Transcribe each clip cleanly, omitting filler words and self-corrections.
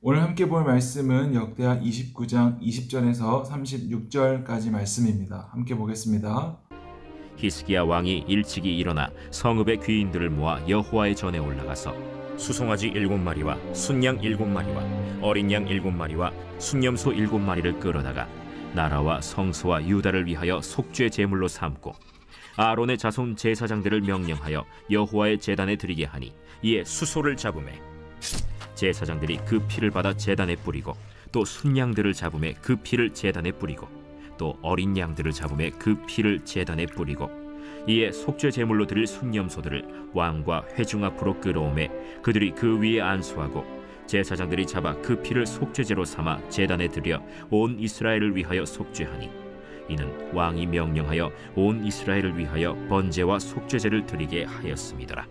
오늘 함께 볼 말씀은 역대하 29장 20절에서 36절까지 말씀입니다. 함께 보겠습니다. 히스기야 왕이 일찍이 일어나 성읍의 귀인들을 모아 여호와의 전에 올라가서 수송아지 7마리와 순양 7마리와 어린 양 7마리와 순염소 7마리를 끌어다가 나라와 성소와 유다를 위하여 속죄 제물로 삼고 아론의 자손 제사장들을 명령하여 여호와의 제단에 드리게 하니 이에 수소를 잡으매 제사장들이 그 피를 받아 제단에 뿌리고 또 순양들을 잡으매 그 피를 제단에 뿌리고 또 어린 양들을 잡으매 그 피를 제단에 뿌리고 이에 속죄 제물로 드릴 순염소들을 왕과 회중 앞으로 끌어오매 그들이 그 위에 안수하고 제사장들이 잡아 그 피를 속죄제로 삼아 제단에 드려 온 이스라엘을 위하여 속죄하니 이는 왕이 명령하여 온 이스라엘을 위하여 번제와 속죄제를 드리게 하였음이더라.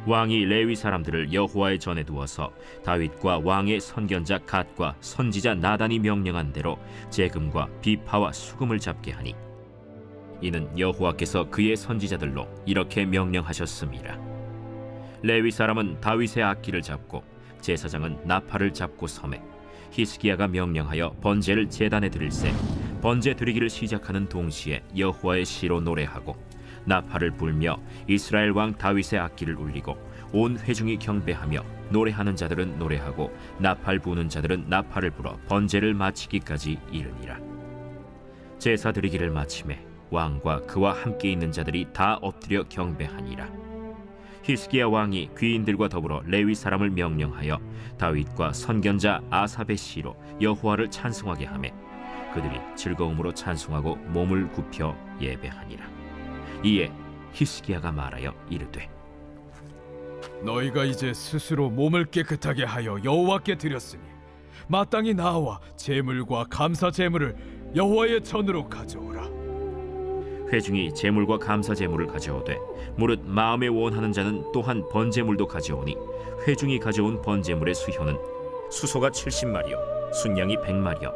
왕이 레위 사람들을 여호와의 전에 두어서 다윗과 왕의 선견자 갓과 선지자 나단이 명령한 대로 재금과 비파와 수금을 잡게 하니 이는 여호와께서 그의 선지자들로 이렇게 명령하셨음이라. 레위 사람은 다윗의 악기를 잡고 제사장은 나팔을 잡고 서매 히스기야가 명령하여 번제를 제단에 드릴새 번제 드리기를 시작하는 동시에 여호와의 시로 노래하고 나팔을 불며 이스라엘 왕 다윗의 악기를 울리고 온 회중이 경배하며 노래하는 자들은 노래하고 나팔 부는 자들은 나팔을 불어 번제를 마치기까지 이르니라. 제사 드리기를 마치매 왕과 그와 함께 있는 자들이 다 엎드려 경배하니라. 히스기야 왕이 귀인들과 더불어 레위 사람을 명령하여 다윗과 선견자 아삽의 시로 여호와를 찬송하게 하매 그들이 즐거움으로 찬송하고 몸을 굽혀 예배하니라. 이에 히스기야가 말하여 이르되 너희가 이제 스스로 몸을 깨끗하게 하여 여호와께 드렸으니 마땅히 나와 제물과 감사 제물을 여호와의 전으로 가져오라. 회중이 제물과 감사 제물을 가져오되 무릇 마음에 원하는 자는 또한 번제물도 가져오니 회중이 가져온 번제물의 수효는 수소가 70마리요 순양이 100마리요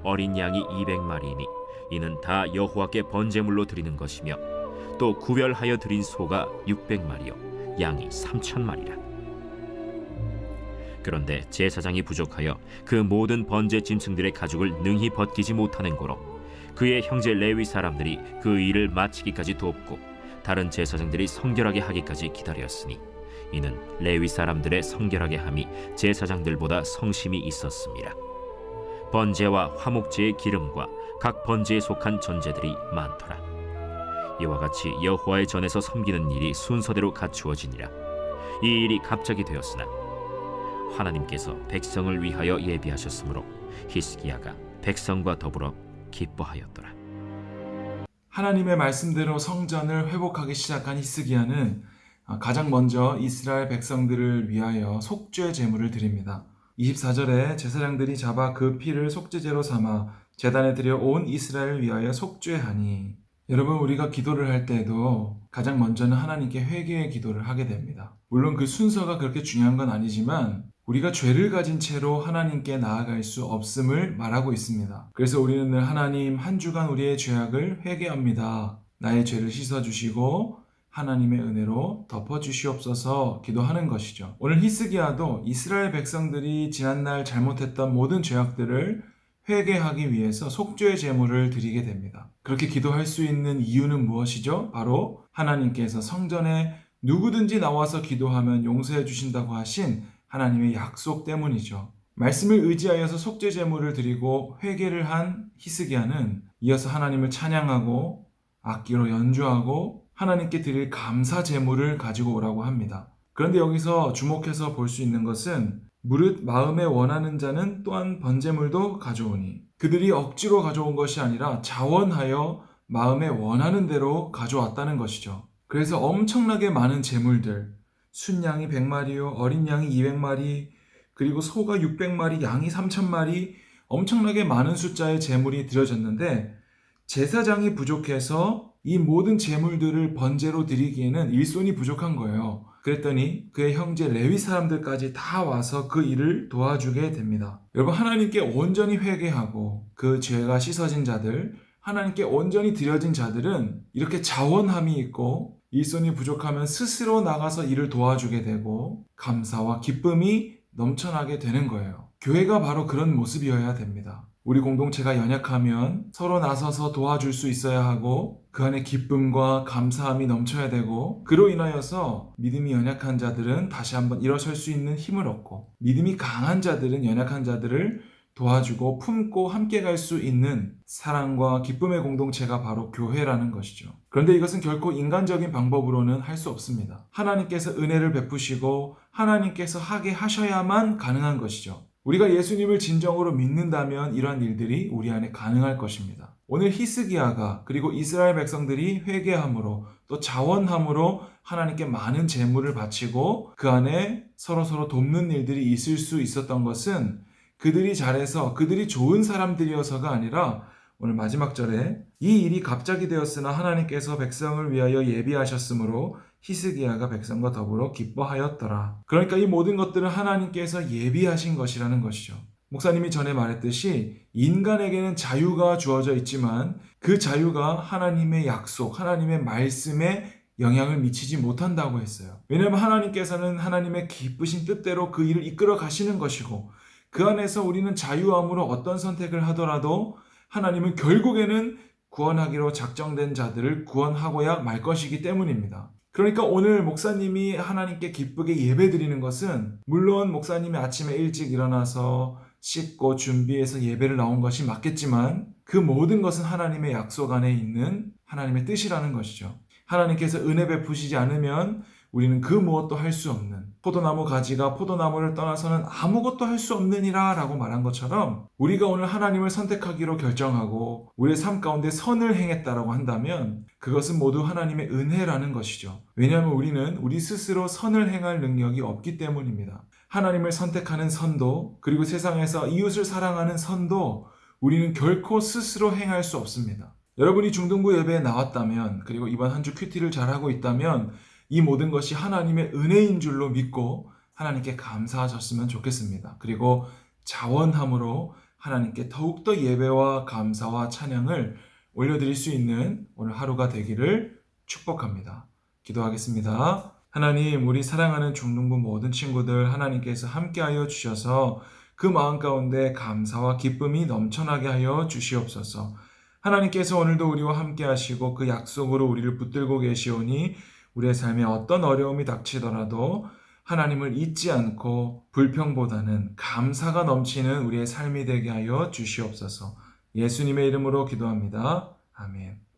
어린 양이 200마리이니 이는 다 여호와께 번제물로 드리는 것이며 또 구별하여 드린 소가 600마리요 양이 3,000마리라. 그런데 제사장이 부족하여 그 모든 번제 짐승들의 가죽을 능히 벗기지 못하는 고로 그의 형제 레위 사람들이 그 일을 마치기까지 돕고 다른 제사장들이 성결하게 하기까지 기다렸으니 이는 레위 사람들의 성결하게 함이 제사장들보다 성심이 있었습니다. 번제와 화목제의 기름과 각 번제에 속한 전제들이 많더라. 이와 같이 여호와의 전에서 섬기는 일이 순서대로 갖추어지니라. 이 일이 갑자기 되었으나 하나님께서 백성을 위하여 예비하셨으므로 히스기야가 백성과 더불어 기뻐하였더라. 하나님의 말씀대로 성전을 회복하기 시작한 히스기야는 가장 먼저 이스라엘 백성들을 위하여 속죄 제물을 드립니다. 24절에 제사장들이 잡아 그 피를 속죄제로 삼아 제단에 들여 온 이스라엘을 위하여 속죄하니 여러분, 우리가 기도를 할 때에도 가장 먼저는 하나님께 회개의 기도를 하게 됩니다. 물론 그 순서가 그렇게 중요한 건 아니지만 우리가 죄를 가진 채로 하나님께 나아갈 수 없음을 말하고 있습니다. 그래서 우리는 늘 하나님, 한 주간 우리의 죄악을 회개합니다. 나의 죄를 씻어주시고 하나님의 은혜로 덮어주시옵소서 기도하는 것이죠. 오늘 히스기야도 이스라엘 백성들이 지난날 잘못했던 모든 죄악들을 회개하기 위해서 속죄의 제물을 드리게 됩니다. 그렇게 기도할 수 있는 이유는 무엇이죠? 바로 하나님께서 성전에 누구든지 나와서 기도하면 용서해 주신다고 하신 하나님의 약속 때문이죠. 말씀을 의지하여서 속죄 제물을 드리고 회개를 한 히스기야는 이어서 하나님을 찬양하고 악기로 연주하고 하나님께 드릴 감사 제물을 가지고 오라고 합니다. 그런데 여기서 주목해서 볼 수 있는 것은 무릇 마음에 원하는 자는 또한 번제물도 가져오니 그들이 억지로 가져온 것이 아니라 자원하여 마음에 원하는 대로 가져왔다는 것이죠. 그래서 엄청나게 많은 제물들, 순양이 100마리요, 어린 양이 200마리, 그리고 소가 600마리, 양이 3,000마리, 엄청나게 많은 숫자의 제물이 드려졌는데 제사장이 부족해서 이 모든 제물들을 번제로 드리기에는 일손이 부족한 거예요. 그랬더니 그의 형제 레위 사람들까지 다 와서 그 일을 도와주게 됩니다. 여러분, 하나님께 온전히 회개하고 그 죄가 씻어진 자들, 하나님께 온전히 드려진 자들은 이렇게 자원함이 있고 일손이 부족하면 스스로 나가서 일을 도와주게 되고 감사와 기쁨이 넘쳐나게 되는 거예요. 교회가 바로 그런 모습이어야 됩니다. 우리 공동체가 연약하면 서로 나서서 도와줄 수 있어야 하고 그 안에 기쁨과 감사함이 넘쳐야 되고 그로 인하여서 믿음이 연약한 자들은 다시 한번 일어설 수 있는 힘을 얻고 믿음이 강한 자들은 연약한 자들을 도와주고 품고 함께 갈 수 있는 사랑과 기쁨의 공동체가 바로 교회라는 것이죠. 그런데 이것은 결코 인간적인 방법으로는 할 수 없습니다. 하나님께서 은혜를 베푸시고 하나님께서 하게 하셔야만 가능한 것이죠. 우리가 예수님을 진정으로 믿는다면 이러한 일들이 우리 안에 가능할 것입니다. 오늘 히스기야가 그리고 이스라엘 백성들이 회개함으로 또 자원함으로 하나님께 많은 재물을 바치고 그 안에 서로 돕는 일들이 있을 수 있었던 것은 그들이 잘해서 그들이 좋은 사람들이어서가 아니라 오늘 마지막 절에 이 일이 갑자기 되었으나 하나님께서 백성을 위하여 예비하셨으므로 히스기야가 백성과 더불어 기뻐하였더라. 그러니까 이 모든 것들은 하나님께서 예비하신 것이라는 것이죠. 목사님이 전에 말했듯이 인간에게는 자유가 주어져 있지만 그 자유가 하나님의 약속, 하나님의 말씀에 영향을 미치지 못한다고 했어요. 왜냐하면 하나님께서는 하나님의 기쁘신 뜻대로 그 일을 이끌어 가시는 것이고 그 안에서 우리는 자유함으로 어떤 선택을 하더라도 하나님은 결국에는 구원하기로 작정된 자들을 구원하고야 말 것이기 때문입니다. 그러니까 오늘 목사님이 하나님께 기쁘게 예배드리는 것은 물론 목사님이 아침에 일찍 일어나서 씻고 준비해서 예배를 나온 것이 맞겠지만 그 모든 것은 하나님의 약속 안에 있는 하나님의 뜻이라는 것이죠. 하나님께서 은혜 베푸시지 않으면 우리는 그 무엇도 할 수 없는 포도나무 가지가 포도나무를 떠나서는 아무것도 할 수 없느니라 라고 말한 것처럼 우리가 오늘 하나님을 선택하기로 결정하고 우리의 삶 가운데 선을 행했다라고 한다면 그것은 모두 하나님의 은혜라는 것이죠. 왜냐하면 우리는 우리 스스로 선을 행할 능력이 없기 때문입니다. 하나님을 선택하는 선도 그리고 세상에서 이웃을 사랑하는 선도 우리는 결코 스스로 행할 수 없습니다. 여러분이 중등부 예배에 나왔다면 그리고 이번 한 주 큐티를 잘하고 있다면 이 모든 것이 하나님의 은혜인 줄로 믿고 하나님께 감사하셨으면 좋겠습니다. 그리고 자원함으로 하나님께 더욱더 예배와 감사와 찬양을 올려드릴 수 있는 오늘 하루가 되기를 축복합니다. 기도하겠습니다. 하나님, 우리 사랑하는 중등부 모든 친구들 하나님께서 함께하여 주셔서 그 마음 가운데 감사와 기쁨이 넘쳐나게 하여 주시옵소서. 하나님께서 오늘도 우리와 함께 하시고 그 약속으로 우리를 붙들고 계시오니 우리의 삶에 어떤 어려움이 닥치더라도 하나님을 잊지 않고 불평보다는 감사가 넘치는 우리의 삶이 되게 하여 주시옵소서. 예수님의 이름으로 기도합니다. 아멘.